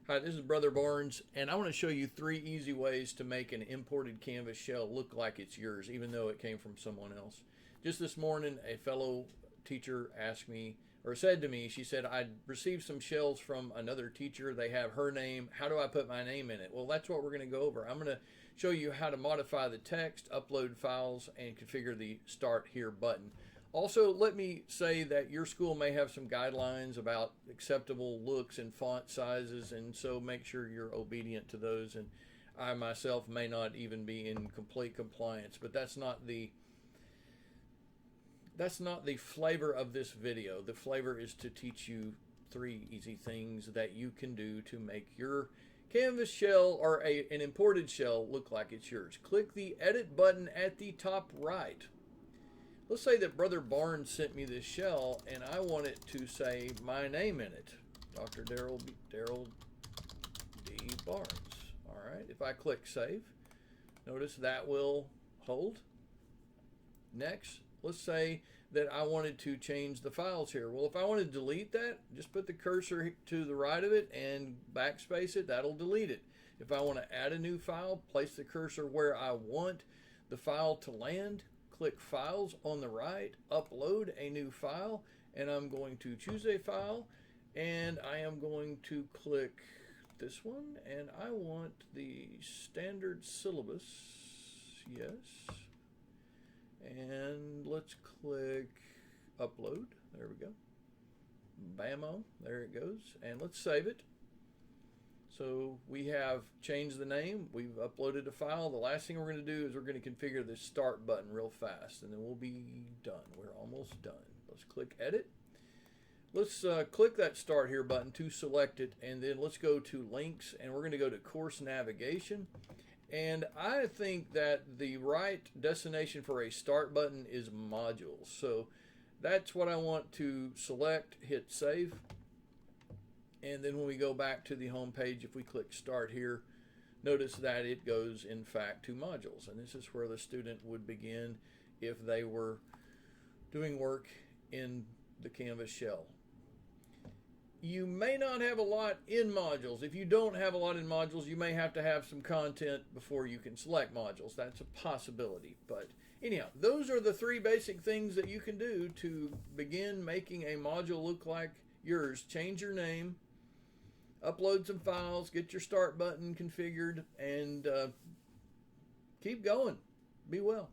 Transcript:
Hi, this is Brother Barnes, and I want to show you 3 easy ways to make an imported canvas shell look like it's yours, even though it came from someone else. Just this morning, a fellow teacher asked me, or said to me, she said, I received some shells from another teacher. They have her name. How do I put my name in it? Well, that's what we're going to go over. I'm going to show you how to modify the text, upload files, and configure the Start Here button. Also, let me say that your school may have some guidelines about acceptable looks and font sizes, and so make sure you're obedient to those. And I myself may not even be in complete compliance, but that's not the flavor of this video. The flavor is to teach you 3 easy things that you can do to make your canvas shell or an imported shell look like it's yours. Click the edit button at the top right. Let's say that Brother Barnes sent me this shell and I want it to say my name in it. Dr. Darrell D. Barnes. All right, if I click save, notice that will hold. Next, let's say that I wanted to change the files here. Well, if I want to delete that, just put the cursor to the right of it and backspace it. That'll delete it. If I want to add a new file, place the cursor where I want the file to land. Click Files on the right, upload a new file, and I'm going to choose a file, and I am going to click this one, and I want the standard syllabus, yes, and let's click Upload, there we go, bammo, there it goes, and let's save it. So we have changed the name, we've uploaded a file. The last thing we're going to do is we're going to configure this start button real fast, and then we'll be done. We're almost done. Let's click edit. Let's click that start here button to select it, and then let's go to links, and we're going to go to course navigation. And I think that the right destination for a start button is modules. So that's what I want to select, hit save. And then when we go back to the home page, if we click Start Here, notice that it goes, in fact, to modules. And this is where the student would begin if they were doing work in the Canvas shell. You may not have a lot in modules. If you don't have a lot in modules, you may have to have some content before you can select modules. That's a possibility. But anyhow, those are the 3 basic things that you can do to begin making a module look like yours. Change your name, upload some files, get your start button configured, and keep going. Be well.